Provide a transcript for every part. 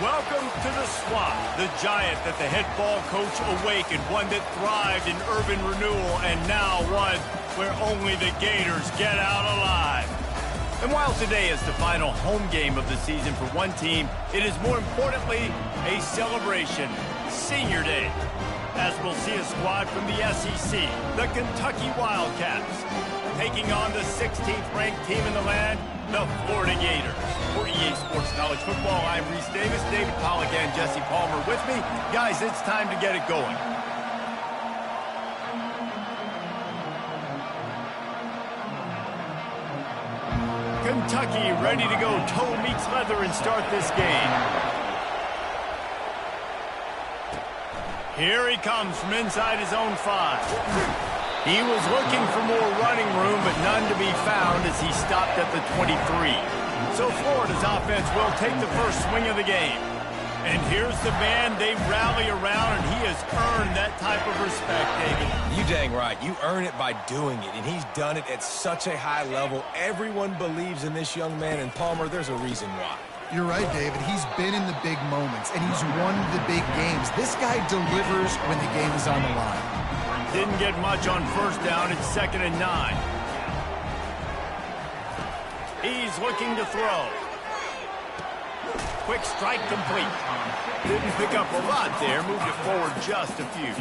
Welcome to the Swamp, the giant that the head ball coach awakened, one that thrived in urban renewal, and now one where only the Gators get out alive. And while today is the final home game of the season for one team, it is more importantly a celebration, Senior Day, as we'll see a squad from the SEC, the Kentucky Wildcats, taking on the 16th ranked team in the land, the Florida Gators. For EA Sports College Football, I'm Reese Davis, David Pollack, and Jesse Palmer with me. Guys, it's time to get it going. Kentucky ready to go toe meets leather and start this game. Here he comes from inside his own 5. He was looking for more running room, but none to be found as he stopped at the 23. So Florida's offense will take the first swing of the game. And here's the band they rally around, and he has earned that type of respect, David. You dang right. You earn it by doing it, and he's done it at such a high level. Everyone believes in this young man, and Palmer, there's a reason why. You're right, David. He's been in the big moments, and he's won the big games. This guy delivers when the game is on the line. Didn't get much on first down. It's 2nd and 9. He's looking to throw. Quick strike complete. Didn't pick up a lot there. Moved it forward just a few.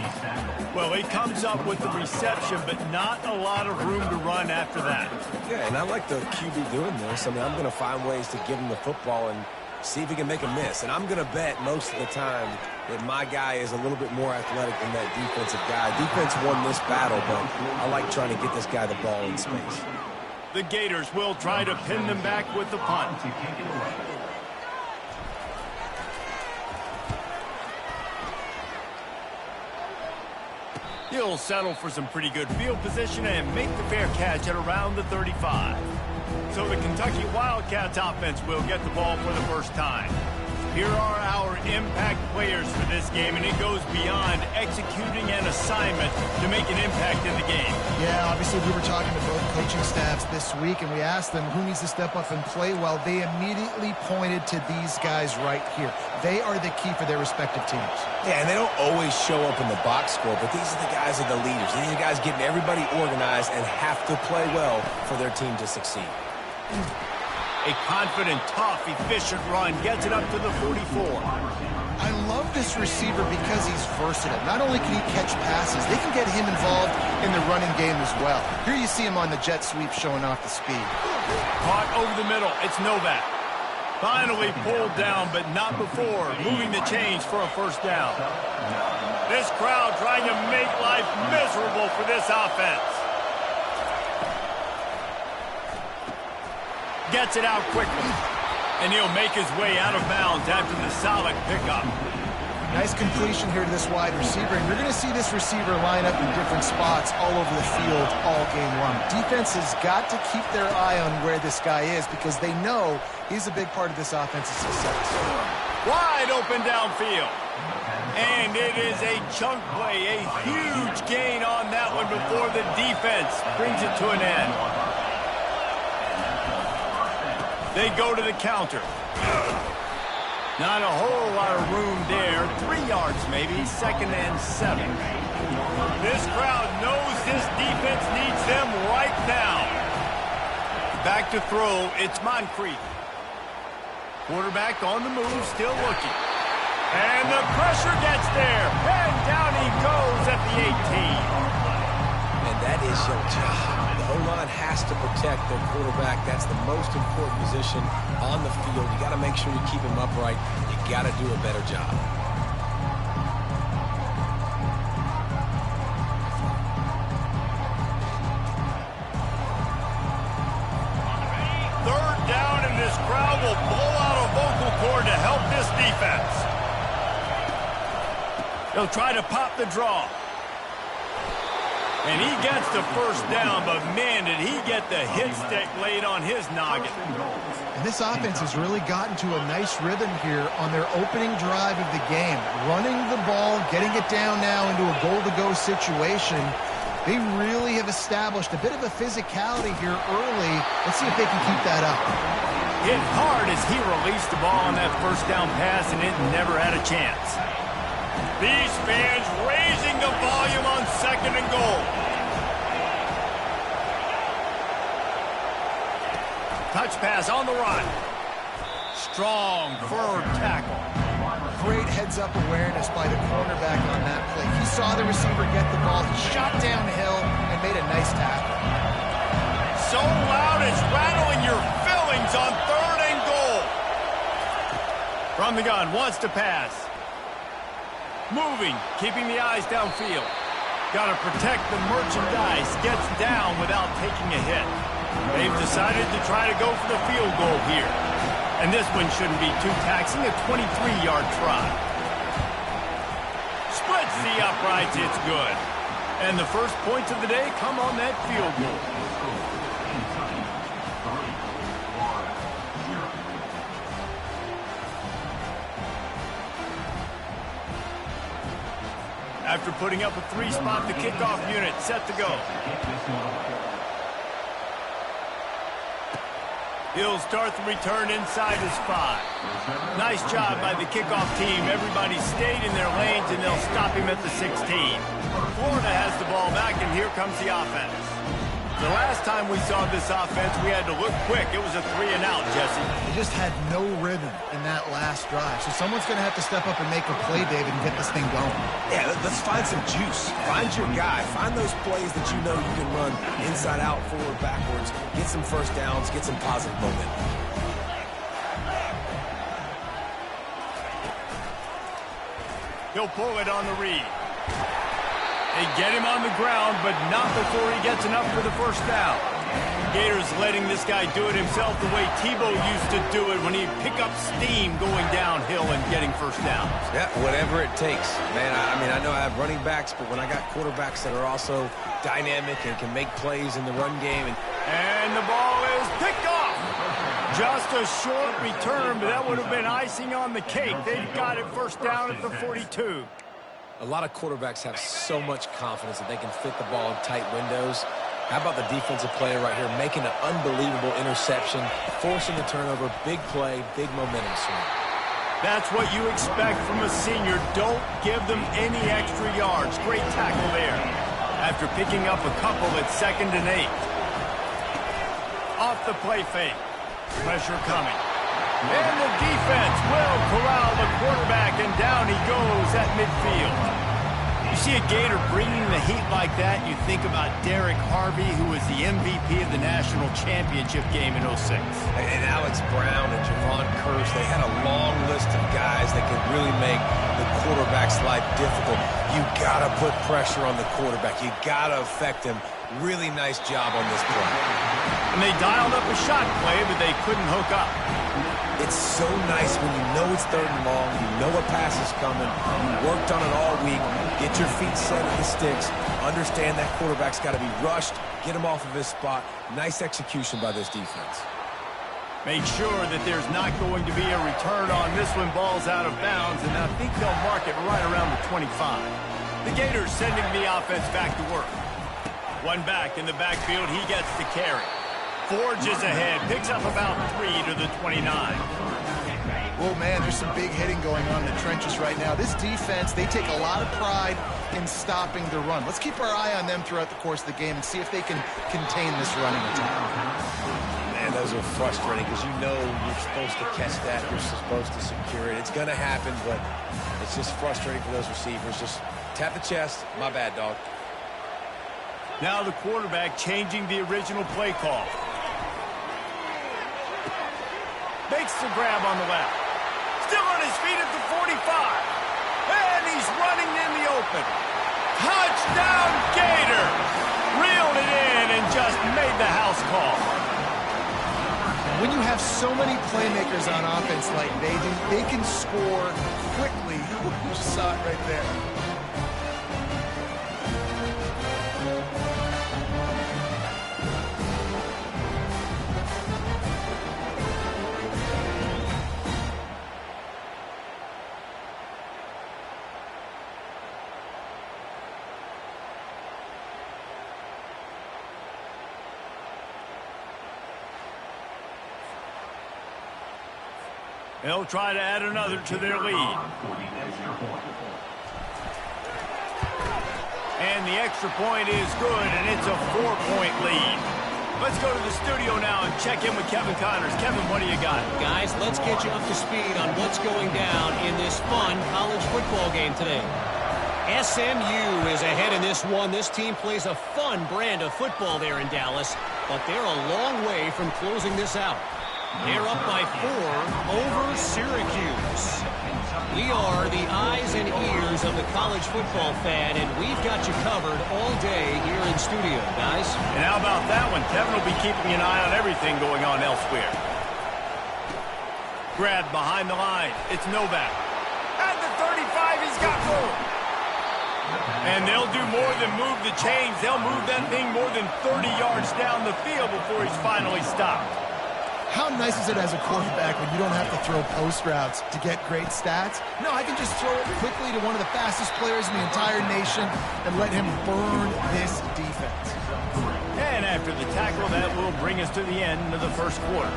Well, he comes up with the reception, but not a lot of room to run after that. Yeah, and I like the QB doing this. I mean, I'm going to find ways to give him the football and see if he can make a miss. And I'm going to bet most of the time that my guy is a little bit more athletic than that defensive guy. Defense won this battle, but I like trying to get this guy the ball in space. The Gators will try to pin them back with the punt. He'll settle for some pretty good field position and make the fair catch at around the 35. So the Kentucky Wildcats offense will get the ball for the first time. Here are our impact players for this game, and it goes beyond executing an assignment to make an impact in the game. Yeah, obviously we were talking to both coaching staffs this week, and we asked them who needs to step up and play well. They immediately pointed to these guys right here. They are the key for their respective teams. Yeah, and they don't always show up in the box score, but these are the guys that are the leaders. These are the guys getting everybody organized and have to play well for their team to succeed. A confident, tough, efficient run gets it up to the 44. I love this receiver because he's versatile. Not only can he catch passes, they can get him involved in the running game as well. Here you see him on the jet sweep showing off the speed. Caught over the middle. It's Novak. Finally pulled down, but not before moving the chains for a first down. This crowd trying to make life miserable for this offense. Gets it out quickly, and he'll make his way out of bounds after the solid pickup. Nice completion here to this wide receiver, and you're going to see this receiver line up in different spots all over the field all game long. Defense has got to keep their eye on where this guy is because they know he's a big part of this offense's success. Wide open downfield. And it is a chunk play, a huge gain on that one before the defense brings it to an end. They go to the counter. Not a whole lot of room there. 3 yards maybe, 2nd and 7. This crowd knows this defense needs them right now. Back to throw, it's Moncrief. Quarterback on the move, still looking. And the pressure gets there. And down he goes at the 18. And that is your job. The O-line has to protect their quarterback. That's the most important position on the field. You got to make sure you keep him upright. You got to do a better job. Third down, and this crowd will blow out a vocal cord to help this defense. They'll try to pop the draw. And he gets the first down, but man, did he get the hit stick laid on his noggin. And this offense has really gotten to a nice rhythm here on their opening drive of the game. Running the ball, getting it down now into a goal-to-go situation. They really have established a bit of a physicality here early. Let's see if they can keep that up. hit hard as he released the ball on that first down pass, and it never had a chance. These fans raising the volume on 2nd and goal. Touch pass on the run. Strong, firm tackle. Great heads-up awareness by the cornerback on that play. He saw the receiver get the ball. He shot downhill and made a nice tackle. So loud it's rattling your fillings on 3rd and goal. From the gun, wants to pass. Moving, keeping the eyes downfield. Got to protect the merchandise. Gets down without taking a hit. They've decided to try to go for the field goal here. And this one shouldn't be too taxing, a 23-yard try. Splits the uprights, it's good. And the first points of the day come on that field goal. After putting up a 3-spot, the kickoff unit set to go. He'll start the return inside his 5. Nice job by the kickoff team. Everybody stayed in their lanes, and they'll stop him at the 16. Florida has the ball back, and here comes the offense. The last time we saw this offense, we had to look quick. It was a 3-and-out, Jesse. They just had no rhythm in that last drive. So someone's going to have to step up and make a play, David, and get this thing going. Yeah, let's find some juice. Find your guy. Find those plays that you know you can run inside out, forward, backwards. Get some first downs. Get some positive momentum. He'll pull it on the read. They get him on the ground, but not before he gets enough for the first down. Gators letting this guy do it himself the way Tebow used to do it when he'd pick up steam going downhill and getting first downs. Yeah, whatever it takes. Man, I mean, I know I have running backs, but when I got quarterbacks that are also dynamic and can make plays in the run game. And the ball is picked off. Just a short return, but that would have been icing on the cake. They've got it first down at the 42. A lot of quarterbacks have so much confidence that they can fit the ball in tight windows. How about the defensive player right here making an unbelievable interception, forcing a turnover, big play, big momentum swing. That's what you expect from a senior. Don't give them any extra yards. Great tackle there. After picking up a couple at 2nd and 8. Off the play fake. Pressure coming. And the defense will corral the quarterback, and down he goes at midfield. You see a Gator bringing the heat like that, you think about Derek Harvey, who was the MVP of the national championship game in 06. And Alex Brown and Javon Curse, they had a long list of guys that could really make the quarterback's life difficult. You got to put pressure on the quarterback. You got to affect him. Really nice job on this play. And they dialed up a shot play, but they couldn't hook up. It's so nice when you know it's 3rd and long, you know a pass is coming, you worked on it all week, get your feet set at the sticks, understand that quarterback's got to be rushed, get him off of his spot. Nice execution by this defense. Make sure that there's not going to be a return on this one. Ball's out of bounds, and I think they'll mark it right around the 25. The Gators sending the offense back to work. One back in the backfield, he gets the carry. Forges ahead, picks up about 3 to the 29. Oh, man, there's some big hitting going on in the trenches right now. This defense, they take a lot of pride in stopping the run. Let's keep our eye on them throughout the course of the game and see if they can contain this running attack. Man, those are frustrating because you know you're supposed to catch that, you're supposed to secure it. It's going to happen, but it's just frustrating for those receivers. Just tap the chest. My bad, dog. Now the quarterback changing the original play call. Makes the grab on the left. Still on his feet at the 45. And he's running in the open. Touchdown, Gator! Reeled it in and just made the house call. When you have so many playmakers on offense like they do, they can score quickly. You just saw it right there. They'll try to add another to their lead. And the extra point is good, and it's a 4-point lead. Let's go to the studio now and check in with Kevin Connors. Kevin, what do you got? Guys, let's get you up to speed on what's going down in this fun college football game today. SMU is ahead in this one. This team plays a fun brand of football there in Dallas, but they're a long way from closing this out. They're up by 4 over Syracuse. We are the eyes and ears of the college football fan, and we've got you covered all day here in studio, guys. And how about that one? Kevin will be keeping an eye on everything going on elsewhere. Grab behind the line. It's Novak. At the 35, he's got room. And they'll do more than move the chains. They'll move that thing more than 30 yards down the field before he's finally stopped. How nice is it as a quarterback when you don't have to throw post routes to get great stats? No, I can just throw it quickly to one of the fastest players in the entire nation and let him burn this defense. And after the tackle, that will bring us to the end of the first quarter.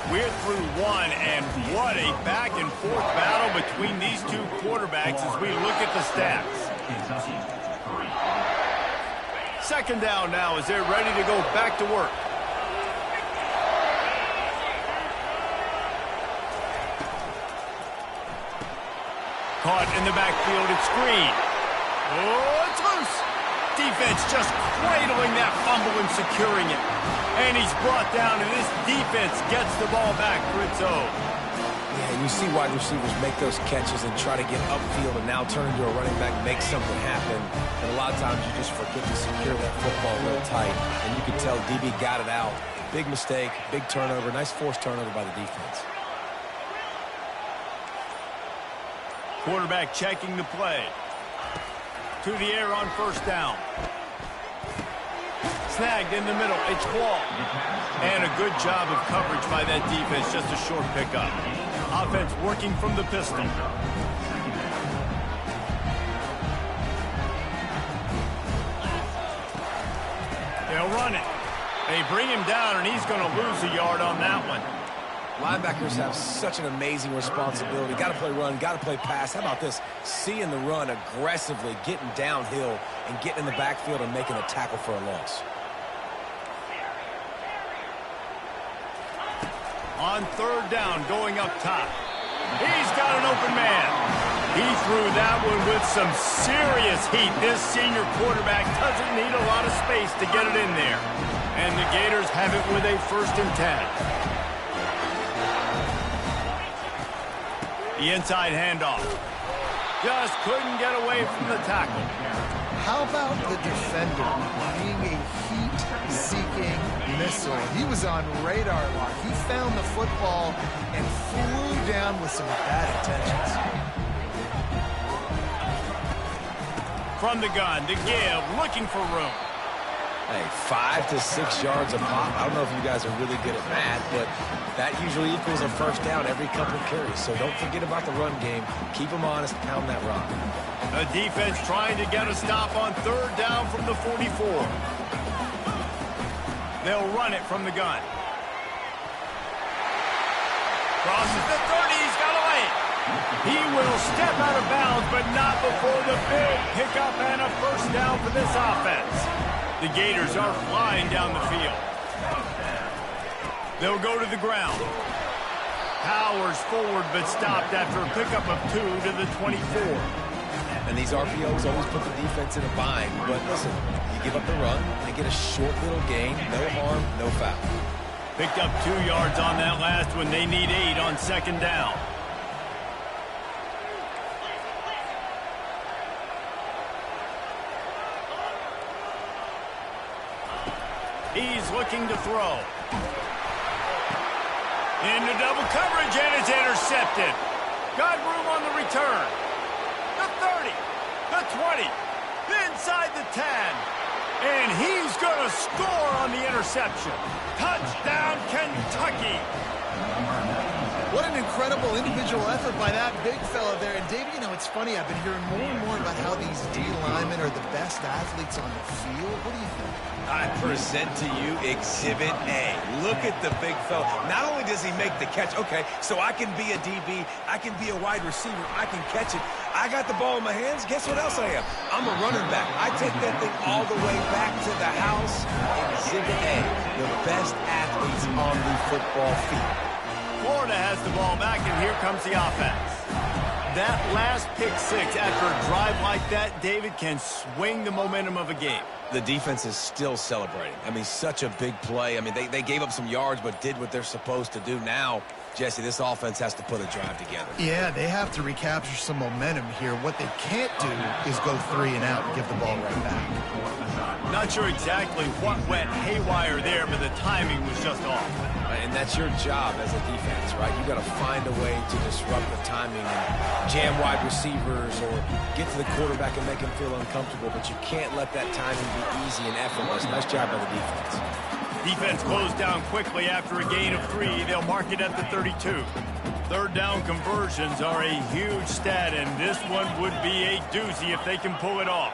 We're through one, and what a back-and-forth battle between these two quarterbacks as we look at the stats. Second down now as they're ready to go back to work. Caught in the backfield at screen. Oh, it's loose. Defense just cradling that fumble and securing it. And he's brought down, and this defense gets the ball back for its own. Yeah, you see wide receivers make those catches and try to get upfield and now turn into a running back, make something happen. And a lot of times you just forget to secure that football real tight. And you can tell DB got it out. Big mistake, big turnover, nice forced turnover by the defense. Quarterback checking the play. To the air on first down. Snagged in the middle. It's Wall. And a good job of coverage by that defense. Just a short pickup. Offense working from the pistol. They'll run it. They bring him down, and he's going to lose a yard on that one. Linebackers have such an amazing responsibility. Got to play run, got to play pass. How about this? Seeing the run aggressively, getting downhill, and getting in the backfield and making a tackle for a loss. On third down, going up top. He's got an open man. He threw that one with some serious heat. This senior quarterback doesn't need a lot of space to get it in there. And the Gators have it with a 1st and 10. The inside handoff. Just couldn't get away from the tackle. How about the defender being a heat-seeking missile? He was on radar lock. He found the football and flew down with some bad intentions. From the gun, the give, looking for room. Hey, 5 to 6 yards a pop. I don't know if you guys are really good at math, but that usually equals a first down every couple of carries. So don't forget about the run game. Keep them honest, pound that rock. The defense trying to get a stop on third down from the 44. They'll run it from the gun. Crosses the 30, he's got away. He will step out of bounds, but not before the big pickup and a first down for this offense. The Gators are flying down the field. They'll go to the ground. Powers forward, but stopped after a pickup of 2 to the 24. And these RPOs always put the defense in a bind. But listen, you give up the run, they get a short little gain, no harm, no foul. Picked up 2 yards on that last one. They need 8 on second down. He's looking to throw. Into double coverage, and it's intercepted. Got room on the return. The 30, the 20, inside the 10. And he's going to score on the interception. interception. Touchdown, Kentucky. What an incredible individual effort by that big fella there. And, Dave, you know, it's funny. I've been hearing more and more about how these D linemen are the best athletes on the field. What do you think? I present to you Exhibit A. Look at the big fella. Not only does he make the catch, okay, so I can be a DB, I can be a wide receiver, I can catch it. I got the ball in my hands. Guess what else I am? I'm a running back. I take that thing all the way back to the house. Exhibit A, the best athletes on the football field. Florida has the ball back, and here comes the offense. That last pick six after a drive like that, David, can swing the momentum of a game. The defense is still celebrating. I mean, such a big play. I mean, they gave up some yards but did what they're supposed to do. Now, Jesse, this offense has to put a drive together. Yeah, they have to recapture some momentum here. What they can't do is go 3 and out and give the ball right back. Not sure exactly what went haywire there, but the timing was just off. And that's your job as a defense, right? You got to find a way to disrupt the timing and jam wide receivers or get to the quarterback and make him feel uncomfortable, but you can't let that timing be easy and effortless. Nice job by the defense. Defense closed down quickly after a gain of 3. They'll mark it at the 32. Third down conversions are a huge stat, and this one would be a doozy if they can pull it off.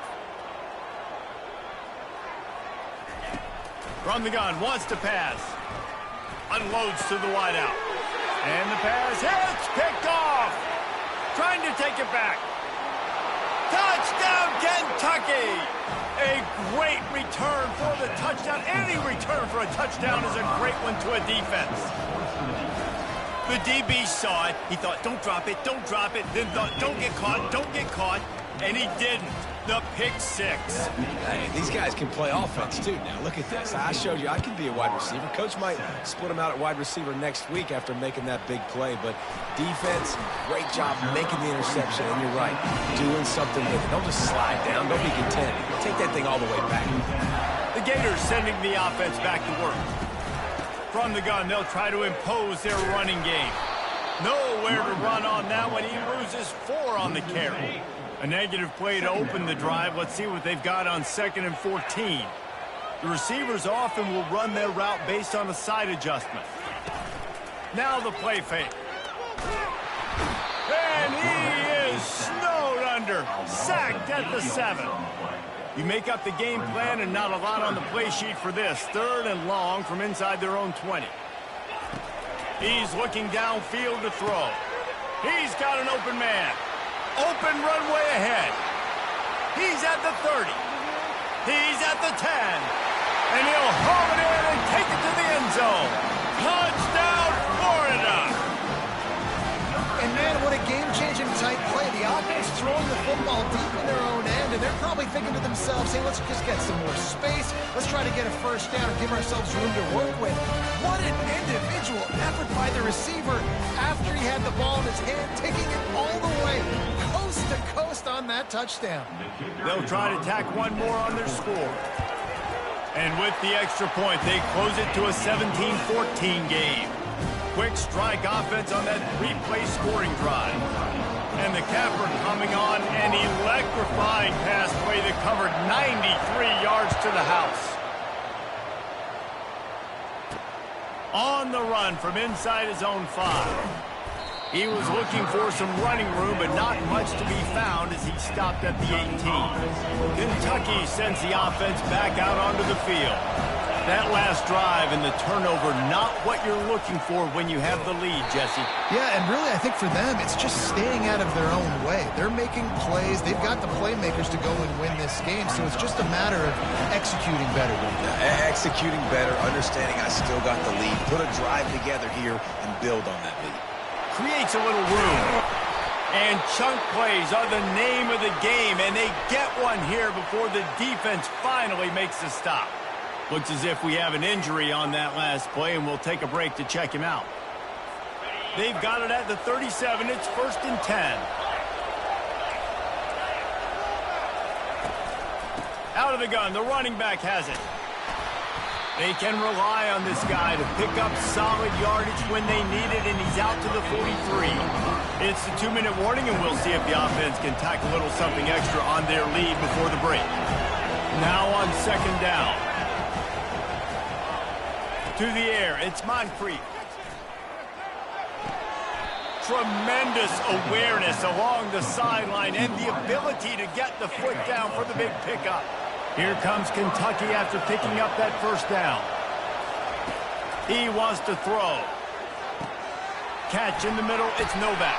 From the gun, wants to pass. Unloads to the wideout. And the pass hits, picked off. Trying to take it back. Touchdown, Kentucky! A great return for the touchdown. Any return for a touchdown is a great one to a defense. The DB saw it. He thought, don't drop it, don't drop it. Then thought, don't get caught, don't get caught. And he didn't. The pick six. Hey, these guys can play offense, too. Now, look at this. I showed you I can be a wide receiver. Coach might split him out at wide receiver next week after making that big play. But defense, great job making the interception. And you're right, doing something with it. Don't just slide down. Don't be content. Take that thing all the way back. The Gators sending the offense back to work. From the gun, they'll try to impose their running game. Nowhere to run on that one. He loses 4 on the carry. A negative play to open the drive. Let's see what they've got on 2nd and 14. The receivers often will run their route based on a side adjustment. Now the play fake. And he is snowed under. Sacked at the 7. You make up the game plan and not a lot on the play sheet for this. 3rd and long from inside their own 20. He's looking downfield to throw. He's got an open man. Open runway ahead. He's at the 30. He's at the 10. And he'll haul it in and take it to the end zone. Touchdown, Florida. And, man, what a game-changing type play. The offense throwing the football deep in their own end, and they're probably thinking to themselves, hey, let's just get some more space. Let's try to get a first down and give ourselves room to work with. What an individual effort by the receiver after he had the ball in his hand, taking it all the way coast to coast on that touchdown. They'll try to tack one more on their score. And with the extra point, they close it to a 17-14 game. Quick strike offense on that 3-play scoring drive. And the capper coming on an electrifying pass play that covered 93 yards to the house. On the run from inside his own 5. He was looking for some running room, but not much to be found as he stopped at the 18. Kentucky sends the offense back out onto the field. That last drive and the turnover, not what you're looking for when you have the lead, Jesse. Yeah, and really, I think for them, it's just staying out of their own way. They're making plays. They've got the playmakers to go and win this game, so it's just a matter of executing better. Executing better, understanding I still got the lead. Put a drive together here and build on that lead. Creates a little room. And chunk plays are the name of the game, and they get one here before the defense finally makes a stop. Looks as if we have an injury on that last play, and we'll take a break to check him out. They've got it at the 37. It's 1st and 10. Out of the gun. The running back has it. They can rely on this guy to pick up solid yardage when they need it, and he's out to the 43. It's the 2-minute warning, and we'll see if the offense can tack a little something extra on their lead before the break. Now on 2nd down. To the air, it's Moncrief. Tremendous awareness along the sideline and the ability to get the foot down for the big pickup. Here comes Kentucky after picking up that first down. He wants to throw. Catch in the middle, it's Novak.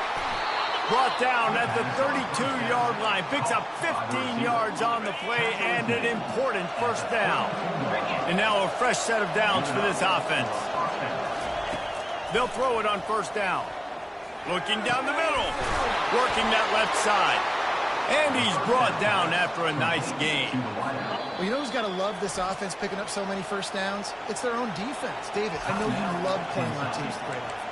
Brought down at the 32-yard line. Picks up 15 yards on the play and an important first down. And now a fresh set of downs for this offense. They'll throw it on first down. Looking down the middle. Working that left side. And he's brought down after a nice gain. Well, you know who's got to love this offense picking up so many first downs? It's their own defense. David, I know you love playing on teams with great offenses.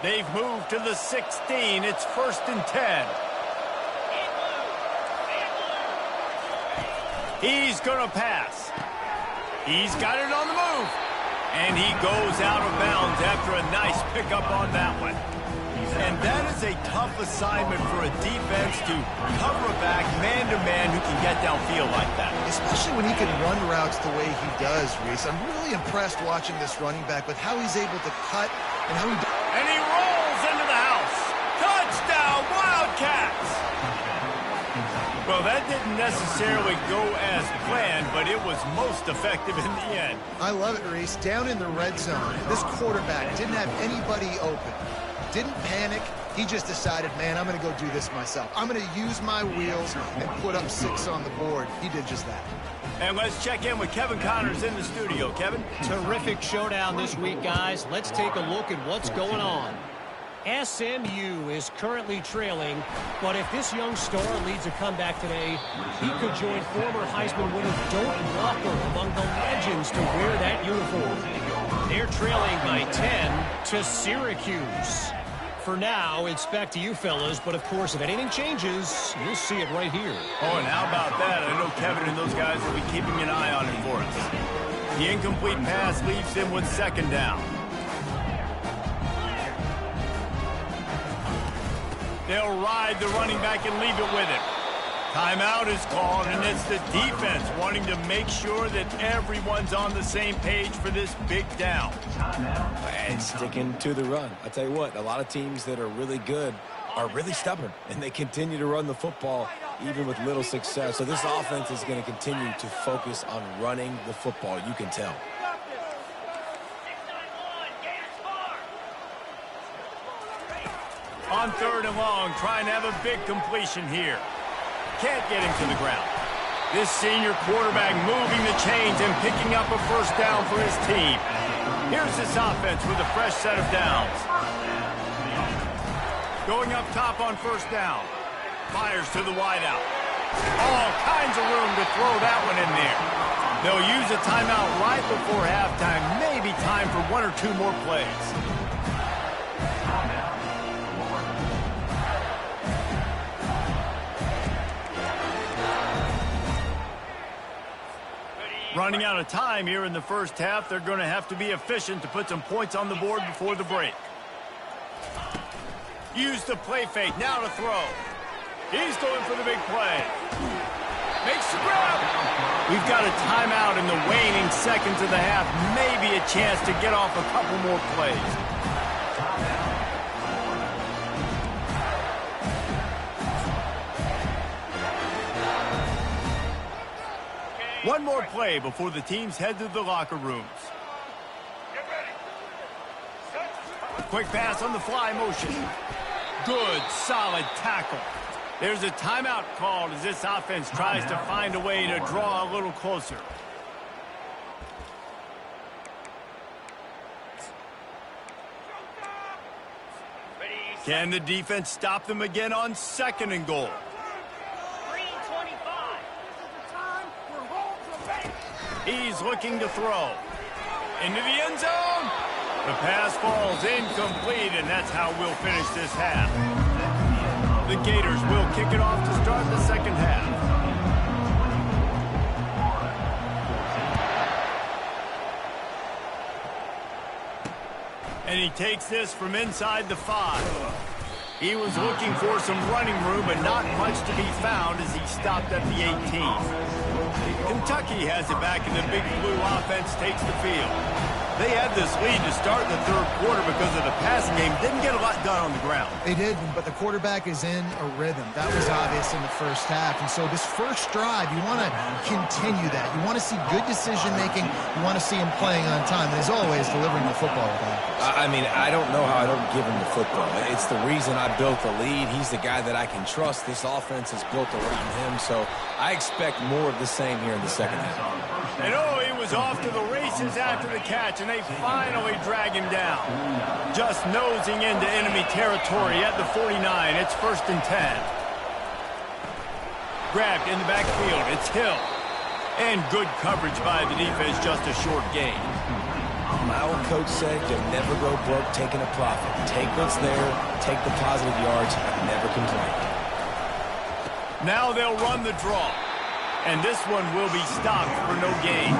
They've moved to the 16. It's 1st and 10. He's going to pass. He's got it on the move. And he goes out of bounds after a nice pickup on that one. And that is a tough assignment for a defense to cover a back man-to-man who can get downfield like that. Especially when he can run routes the way he does, Reese. I'm really impressed watching this running back with how he's able to cut and how he... And he rolls into the house. Touchdown, Wildcats! Well, that didn't necessarily go as planned, but it was most effective in the end. I love it, Reese. Down in the red zone, this quarterback didn't have anybody open. Didn't panic. He just decided, man, I'm going to go do this myself. I'm going to use my wheels and put up 6 on the board. He did just that. And let's check in with Kevin Connors in the studio. Kevin? Terrific showdown this week, guys. Let's take a look at what's going on. SMU is currently trailing, but if this young star leads a comeback today, he could join former Heisman winner Doak Walker among the legends to wear that uniform. They're trailing by 10 to Syracuse. For now, it's back to you fellas, but of course, if anything changes, you'll see it right here. Oh, and how about that? I know Kevin and those guys will be keeping an eye on it for us. The incomplete pass leaves them with 2nd down. They'll ride the running back and leave it with him. Timeout is called, and it's the defense wanting to make sure that everyone's on the same page for this big down. And sticking to the run. I tell you what, a lot of teams that are really good are really stubborn, and they continue to run the football even with little success. So this offense is going to continue to focus on running the football, you can tell. On 3rd and long, trying to have a big completion here. Can't get him to the ground. This senior quarterback moving the chains and picking up a first down for his team. Here's this offense with a fresh set of downs. Going up top on first down. Fires to the wideout. All kinds of room to throw that one in there. They'll use a timeout right before halftime. Maybe time for 1 or 2 more plays. Running out of time here in the first half. They're going to have to be efficient to put some points on the board before the break. Use the play fake. Now to throw. He's going for the big play. Makes the grab. We've got a timeout in the waning seconds of the half. Maybe a chance to get off a couple more plays. One more play before the teams head to the locker rooms. Quick pass on the fly motion. Good, solid tackle. There's a timeout called as this offense tries to find a way to draw a little closer. Can the defense stop them again on 2nd and goal? He's looking to throw. Into the end zone. The pass falls incomplete, and that's how we'll finish this half. The Gators will kick it off to start the 2nd half. And he takes this from inside the 5. He was looking for some running room, but not much to be found as he stopped at the 18. Kentucky has it back, and the Big Blue offense takes the field. They had this lead to start the third quarter because of the passing game. Didn't get a lot done on the ground. They didn't, but the quarterback is in a rhythm. That was obvious in the first half. And so this first drive, you want to continue that. You want to see good decision-making. You want to see him playing on time. And as always, delivering the football. I mean, I don't know how I don't give him the football. It's the reason I built the lead. He's the guy that I can trust. This offense is built around him. So I expect more of the same here in the second half. And he was off to the races after the catch, and they finally drag him down. Just nosing into enemy territory at the 49. It's 1st and 10. Grabbed in the backfield. It's Hill. And good coverage by the defense, just a short gain. My old coach said you'll never go broke taking a profit. Take what's there, take the positive yards, and never complain. Now they'll run the draw. And this one will be stopped for no gain.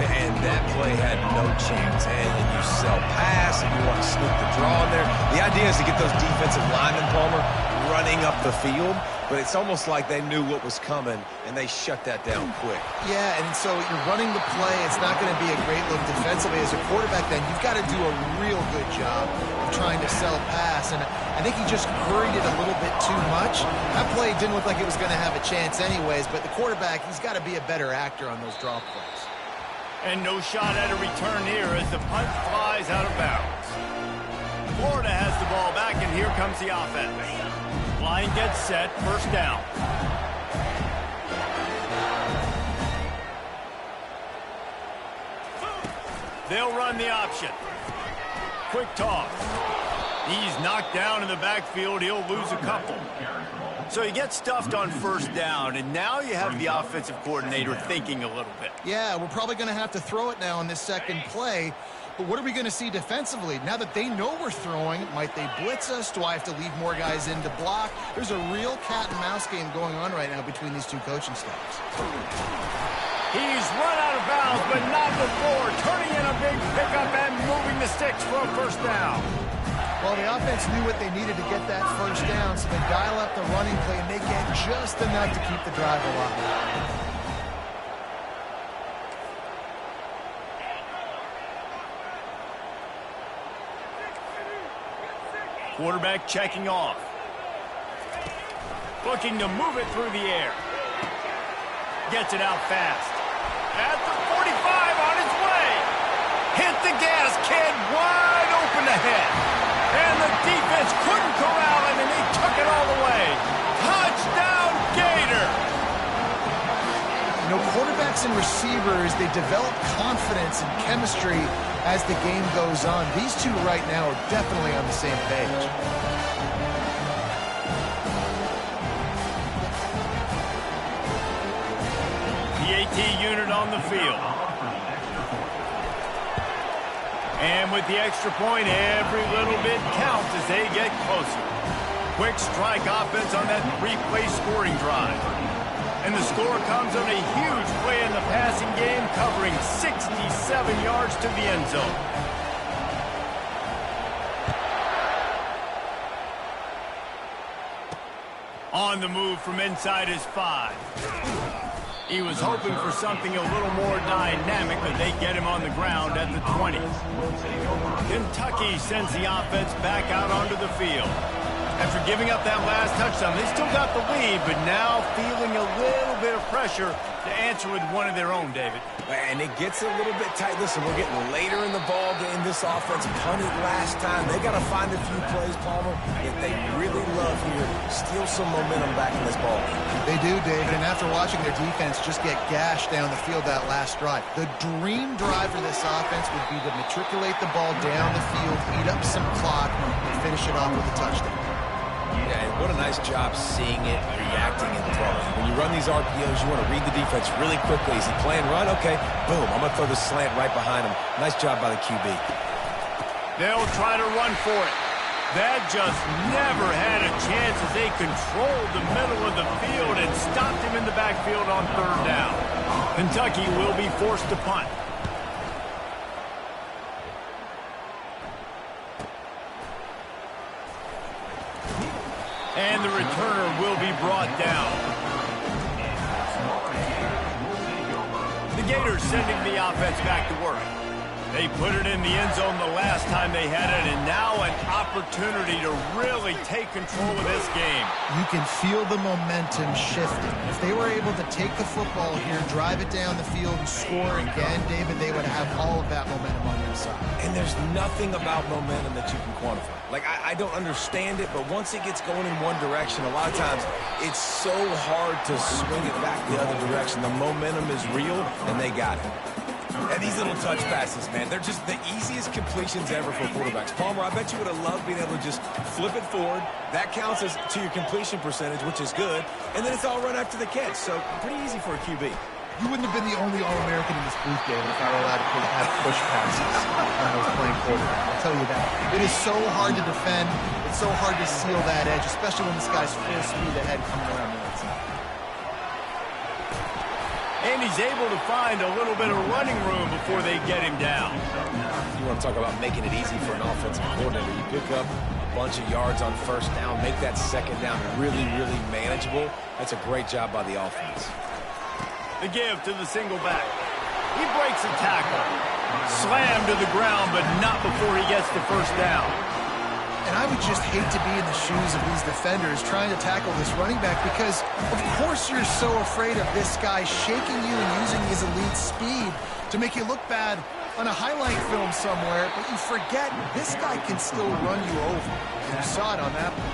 And that play had no chance. And you sell pass, and you want to sneak the draw in there. The idea is to get those defensive linemen, Palmer, running up the field. But it's almost like they knew what was coming, and they shut that down quick. Yeah, and so you're running the play. It's not going to be a great look defensively. As a quarterback, then, you've got to do a real good job of trying to sell pass. And I think he just hurried it a little bit too much. That play didn't look like it was going to have a chance anyways, but the quarterback, he's got to be a better actor on those draw plays. And no shot at a return here as the punt flies out of bounds. Florida has the ball back, and here comes the offense. Line gets set, 1st down. They'll run the option. Quick toss. He's knocked down in the backfield. He'll lose a couple. So he gets stuffed on 1st down, and now you have the offensive coordinator thinking a little bit. Yeah, we're probably going to have to throw it now on this second play. But what are we going to see defensively? Now that they know we're throwing, might they blitz us? Do I have to leave more guys in to block? There's a real cat-and-mouse game going on right now between these two coaching staffs. He's run out of bounds, but not before. Turning in a big pickup and moving the sticks for a 1st down. Well, the offense knew what they needed to get that 1st down, so they dial up the running play, and they get just enough to keep the drive alive. Quarterback checking off. Looking to move it through the air. Gets it out fast. At the 45 on his way. Hit the gas, kid. Wide open ahead. And the defense couldn't corral him, and he took it all the way. Touchdown, Gator. You know, quarterbacks and receivers, they develop confidence and chemistry as the game goes on. These two right now are definitely on the same page. PAT unit on the field. And with the extra point, every little bit counts as they get closer. Quick strike offense on that 3-play scoring drive. And the score comes on a huge play in the passing game, covering 67 yards to the end zone. On the move from inside his 5. He was hoping for something a little more dynamic, but they get him on the ground at the 20. Kentucky sends the offense back out onto the field. After giving up that last touchdown, they still got the lead, but now feeling a little bit of pressure to answer with one of their own, David. And it gets a little bit tight. Listen, we're getting later in the ball game. This offense punted last time. They got to find a few plays, Palmer, that they really love here. Steal some momentum back in this ball game. They do, David, and after watching their defense just get gashed down the field that last drive, the dream drive for this offense would be to matriculate the ball down the field, eat up some clock, and finish it off with a touchdown. Yeah, and what a nice job seeing it, reacting, and throwing. When you run these RPOs, you want to read the defense really quickly. Is he playing run? Okay, boom, I'm going to throw the slant right behind him. Nice job by the QB. They'll try to run for it. That just never had a chance as they controlled the middle of the field and stopped him in the backfield on 3rd down. Kentucky will be forced to punt. And the returner will be brought down. Gators sending the offense back to work. They put it in the end zone the last time they had it, and now an opportunity to really take control of this game. You can feel the momentum shifting. If they were able to take the football here, drive it down the field, and score again, David, they would have all of that momentum on their side. And there's nothing about momentum that you can quantify. Like, I don't understand it, but once it gets going in one direction, a lot of times it's so hard to swing it back the other direction. The momentum is real, and they got it. And these little touch passes, man, they're just the easiest completions ever for quarterbacks. Palmer, I bet you would have loved being able to just flip it forward. That counts as to your completion percentage, which is good. And then it's all run after the catch, so pretty easy for a QB. You wouldn't have been the only All-American in this booth, David, if I were allowed to have push passes when I was playing quarterback. I'll tell you that. It is so hard to defend. It's so hard to seal that edge, especially when this guy's full speed ahead coming around the outside. And he's able to find a little bit of running room before they get him down. You want to talk about making it easy for an offensive coordinator. You pick up a bunch of yards on first down, make that second down really, really manageable. That's a great job by the offense. The give to the single back. He breaks a tackle. Slammed to the ground, but not before he gets the first down. And I would just hate to be in the shoes of these defenders trying to tackle this running back because, of course, you're so afraid of this guy shaking you and using his elite speed to make you look bad on a highlight film somewhere, but you forget this guy can still run you over. And you saw it on that one.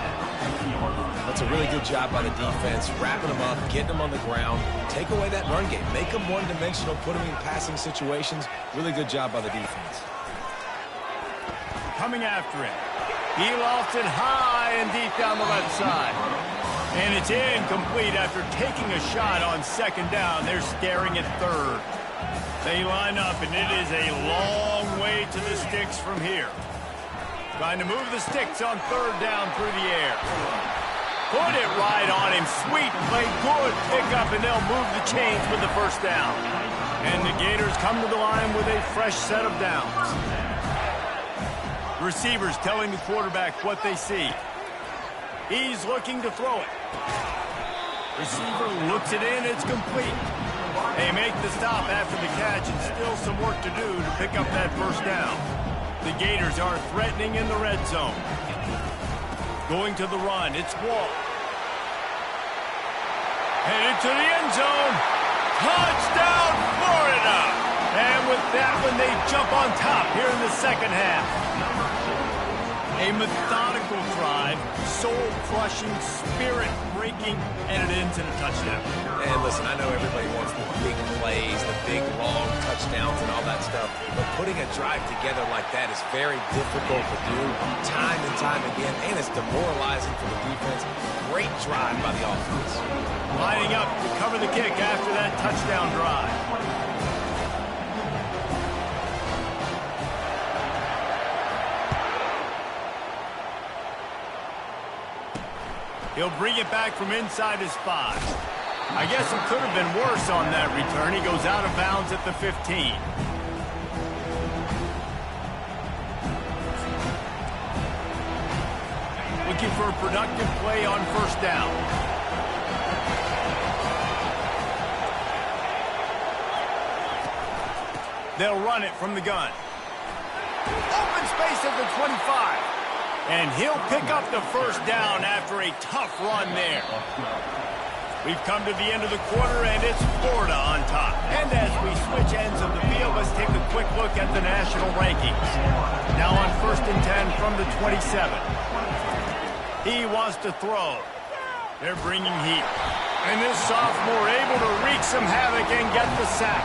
That's a really good job by the defense, wrapping them up, getting them on the ground, take away that run game, make them one-dimensional, put them in passing situations. Really good job by the defense. Coming after him. He lofts it high and deep down the left side. And it's incomplete after taking a shot on second down. They're staring at third. They line up, and it is a long way to the sticks from here. Trying to move the sticks on third down through the air. Put it right on him. Sweet play, good pickup, and they'll move the chains with the first down. And the Gators come to the line with a fresh set of downs. Receivers telling the quarterback what they see. He's looking to throw it. Receiver looks it in. It's complete. They make the stop after the catch, and still some work to do to pick up that first down. The Gators are threatening in the red zone. Going to the run. It's Wall. Headed to the end zone. Touchdown, Florida! And with that one, they jump on top here in the second half. A methodical drive, soul-crushing, spirit-breaking, and it ends in a touchdown. And listen, I know everybody wants the big plays, the big, long touchdowns and all that stuff, but putting a drive together like that is very difficult to do time and time again, and it's demoralizing for the defense. Great drive by the offense. Lining up to cover the kick after that touchdown drive. He'll bring it back from inside his 5. I guess it could have been worse on that return. He goes out of bounds at the 15. Looking for a productive play on first down. They'll run it from the gun. Open space at the 25. And he'll pick up the first down after a tough run there. We've come to the end of the quarter, and it's Florida on top. And as we switch ends of the field, let's take a quick look at the national rankings. Now on 1st and 10 from the 27. He wants to throw. They're bringing heat. And this sophomore able to wreak some havoc and get the sack.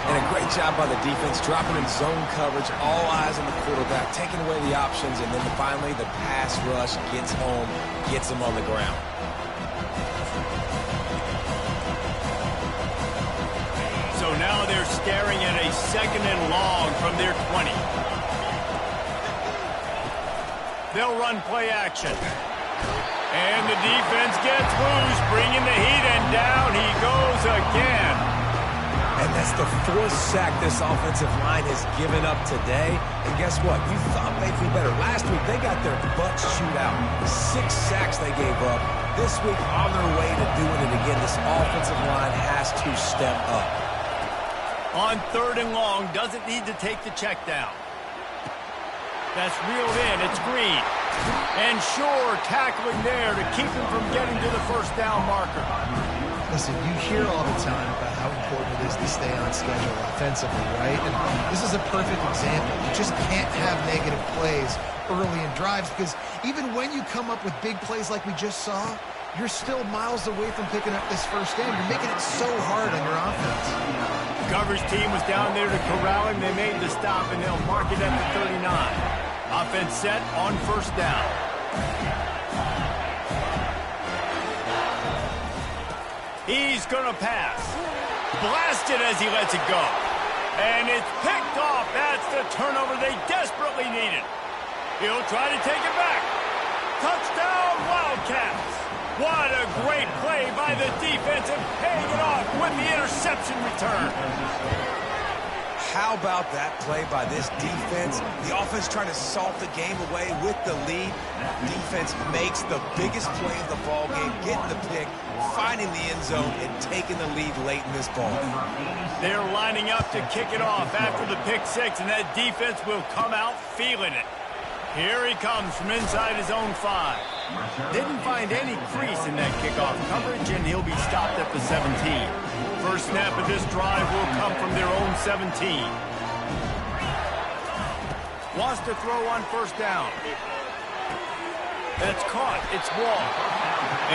And a great job by the defense, dropping in zone coverage, all eyes on the quarterback, taking away the options, and then finally the pass rush gets home, gets him on the ground. So now they're staring at a second and long from their 20. They'll run play action. And the defense gets loose, bringing the heat, and down he goes again. And that's the 4th sack this offensive line has given up today. And guess what? You thought they'd be better. Last week, they got their butts chewed out. 6 sacks they gave up. This week, on their way to doing it again, this offensive line has to step up. On 3rd and long, doesn't need to take the check down. That's reeled in. It's Green. And Shore tackling there to keep him from getting to the first down marker. Listen, you hear all the time about how important it is to stay on schedule offensively, right? And this is a perfect example. You just can't have negative plays early in drives because even when you come up with big plays like we just saw, you're still miles away from picking up this first down. You're making it so hard on your offense. The coverage team was down there to corral him. They made the stop, and they'll mark it at the 39. Offense set on first down. He's going to pass. Blasted as he lets it go. And it's picked off. That's the turnover they desperately needed. He'll try to take it back. Touchdown, Wildcats. What a great play by the defense and paying it off with the interception return. How about that play by this defense? The offense trying to salt the game away with the lead. Defense makes the biggest play of the ball game, getting the pick, finding the end zone, and taking the lead late in this ball. They're lining up to kick it off after the pick six, and that defense will come out feeling it. Here he comes from inside his own 5. Didn't find any crease in that kickoff coverage, and he'll be stopped at the 17. First snap of this drive will come from their own 17. Wants to throw on first down. That's caught. It's Wall.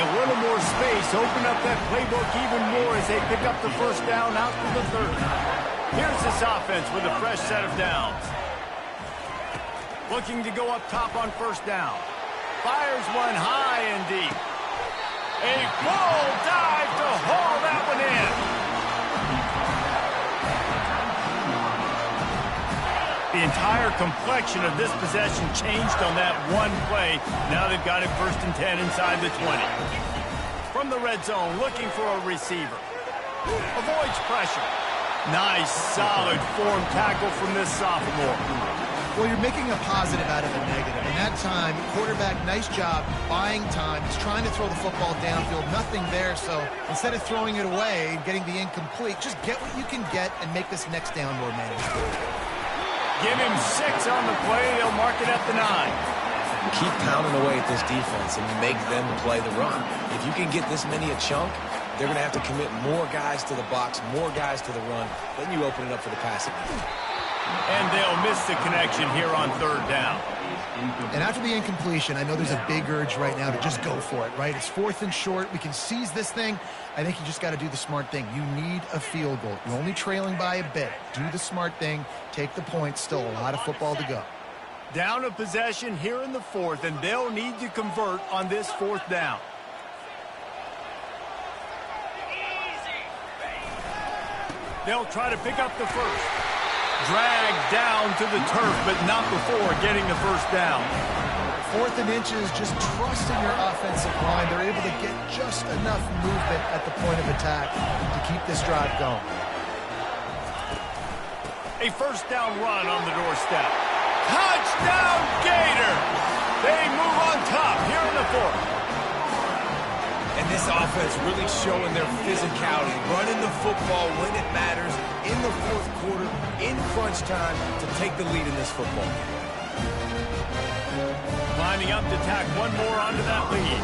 And a little more space. Open up that playbook even more as they pick up the first down out to the 30. Here's this offense with a fresh set of downs. Looking to go up top on first down. Fires one high and deep. A full dive to haul that one in. The entire complexion of this possession changed on that one play. Now they've got it 1st and 10 inside the 20. From the red zone, looking for a receiver. Avoids pressure. Nice, solid form tackle from this sophomore. Well, you're making a positive out of a negative. And that time, quarterback, nice job buying time. He's trying to throw the football downfield. Nothing there, so instead of throwing it away and getting the incomplete, just get what you can get and make this next down more manageable. Give him 6 on the play. They'll mark it at the 9. Keep pounding away at this defense and make them play the run. If you can get this many a chunk, they're going to have to commit more guys to the box, more guys to the run. Then you open it up for the passing game. And they'll miss the connection here on 3rd down. And after the incompletion, I know there's a big urge right now to just go for it, right? It's 4th and short. We can seize this thing. I think you just got to do the smart thing. You need a field goal. You're only trailing by a bit. Do the smart thing. Take the points. Still a lot of football to go. Down a possession here in the 4th, and they'll need to convert on this 4th down. They'll try to pick up the first. Dragged down to the turf, but not before getting the first down. 4th and inches, just trusting your offensive line. They're able to get just enough movement at the point of attack to keep this drive going. A first down run on the doorstep. Touchdown, Gators! They move on top here in the 4th. And this offense really showing their physicality, running the football when it matters, in the 4th quarter, in crunch time, to take the lead in this football game. Lining up to tack one more onto that lead.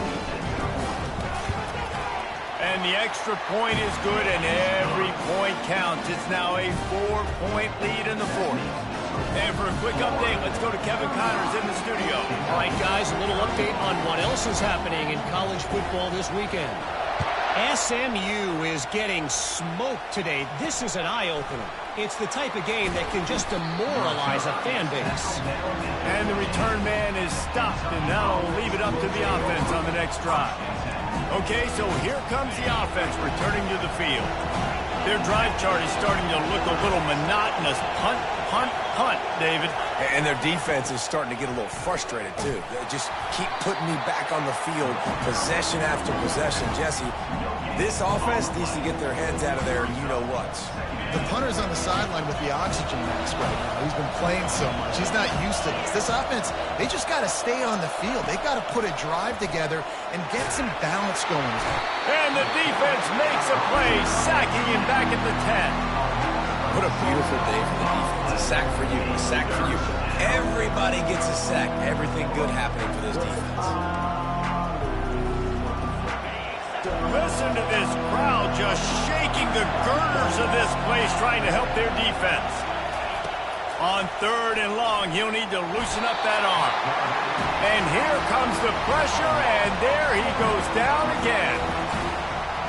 And the extra point is good, and every point counts. It's now a 4-point lead in the 4th. And for a quick update, let's go to Kevin Connors in the studio. All right, guys, a little update on what else is happening in college football this weekend. SMU is getting smoked today. This is an eye-opener. It's the type of game that can just demoralize a fan base. And the return man is stopped, and now will leave it up to the offense on the next drive. Okay, so here comes the offense returning to the field. Their drive chart is starting to look a little monotonous. Punt, punt, punt, David. And their defense is starting to get a little frustrated, too. They just keep putting me back on the field, possession after possession. Jesse, this offense needs to get their heads out of their you-know-whats. The punter's on the sideline with the oxygen mask right now. He's been playing so much. He's not used to this. This offense, they just got to stay on the field. They've got to put a drive together and get some balance going. And the defense makes a play, sacking him back at the 10. What a beautiful day for the defense. A sack for you, a sack for you. Everybody gets a sack. Everything good happening for this defense. Listen to this crowd just shaking the girders of this place trying to help their defense. On 3rd and long, he'll need to loosen up that arm. And here comes the pressure, and there he goes down again.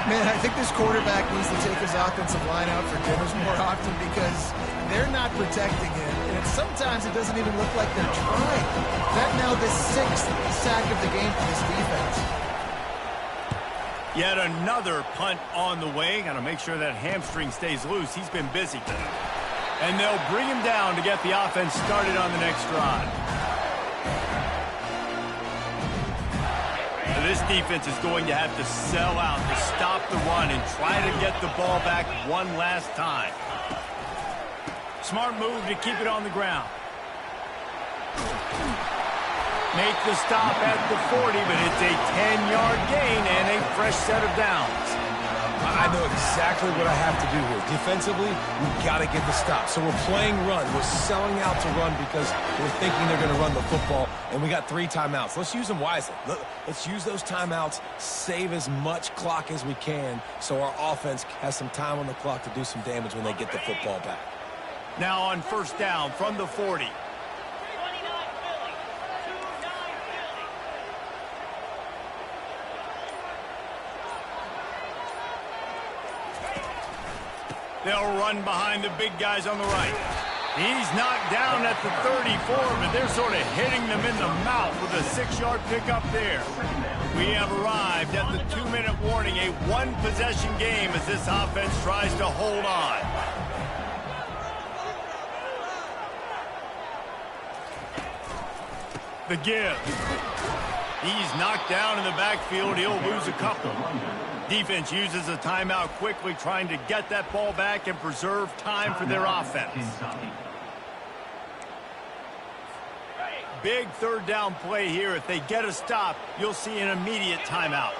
Man, I think this quarterback needs to take his offensive line out for dinners more often because they're not protecting him. And sometimes it doesn't even look like they're trying. That now the 6th sack of the game for this defense. Yet another punt on the way. Got to make sure that hamstring stays loose. He's been busy. And they'll bring him down to get the offense started on the next drive. This defense is going to have to sell out to stop the run and try to get the ball back one last time. Smart move to keep it on the ground. Make the stop at the 40, but it's a 10-yard gain and a fresh set of downs. I know exactly what I have to do here. Defensively, we've got to get the stop. So we're playing run. We're selling out to run because we're thinking they're going to run the football, and we got 3 timeouts. Let's use them wisely. Let's use those timeouts, save as much clock as we can so our offense has some time on the clock to do some damage when they get the football back. Now on 1st down from the 40. They'll run behind the big guys on the right. He's knocked down at the 34, but they're sort of hitting them in the mouth with a 6-yard pickup there. We have arrived at the 2-minute warning, a 1-possession game as this offense tries to hold on. The give. He's knocked down in the backfield. He'll lose a couple. Defense uses a timeout quickly, trying to get that ball back and preserve time for their offense. Big 3rd down play here. If they get a stop, you'll see an immediate timeout.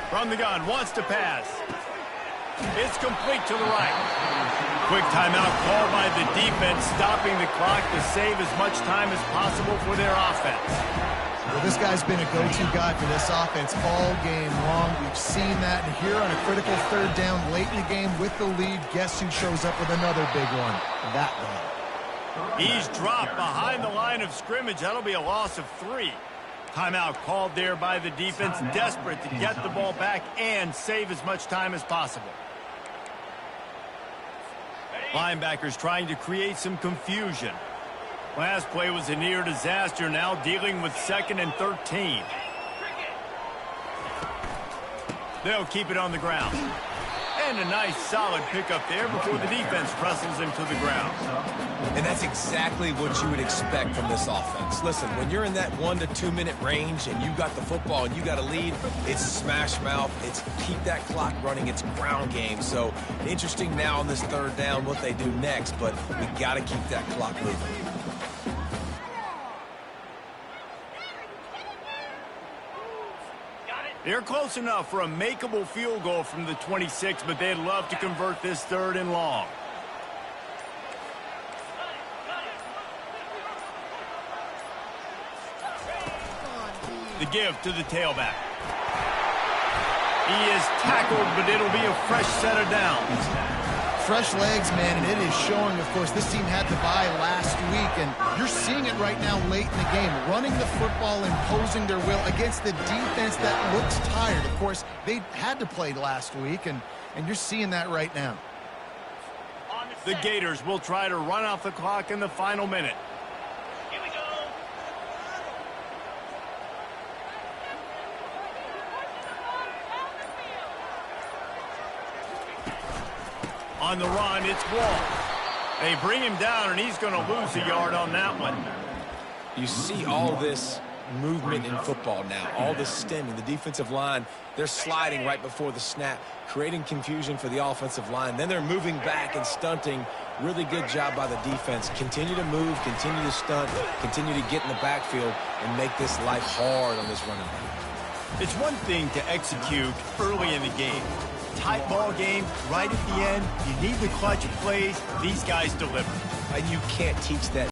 From the gun, wants to pass. It's complete to the right. Quick timeout called by the defense, stopping the clock to save as much time as possible for their offense. Well, this guy's been a go-to guy for this offense all game long. We've seen that. And here on a critical 3rd down late in the game with the lead, guess who shows up with another big one? That guy. He's dropped behind the line of scrimmage. That'll be a loss of 3. Timeout called there by the defense, desperate to get the ball back and save as much time as possible. Linebackers trying to create some confusion. Last play was a near disaster, now dealing with 2nd and 13. They'll keep it on the ground. And a nice solid pickup there before the defense wrestles him to the ground. And that's exactly what you would expect from this offense. Listen, when you're in that 1 to 2 minute range and you got the football and you got a lead, it's smash mouth, it's keep that clock running, it's ground game. So interesting now on this 3rd down what they do next, but we got to keep that clock moving. They're close enough for a makeable field goal from the 26, but they'd love to convert this 3rd and long. The give to the tailback. He is tackled, but it'll be a fresh set of downs. Fresh legs, man, and it is showing, of course, this team had the bye last week, and you're seeing it right now late in the game, running the football, imposing their will against the defense that looks tired. Of course, they had to play last week, and you're seeing that right now. The Gators will try to run off the clock in the final minute. Here we go. On the run, it's Wall. They bring him down, and he's going to lose a yard on that one. You see all this movement in football now, all this stemming. The defensive line, they're sliding right before the snap, creating confusion for the offensive line. Then they're moving back and stunting. Really good job by the defense. Continue to move, continue to stunt, continue to get in the backfield and make this life hard on this running back. It's one thing to execute early in the game. Tight ball game, right at the end, you need the clutch plays. These guys deliver. And you can't teach that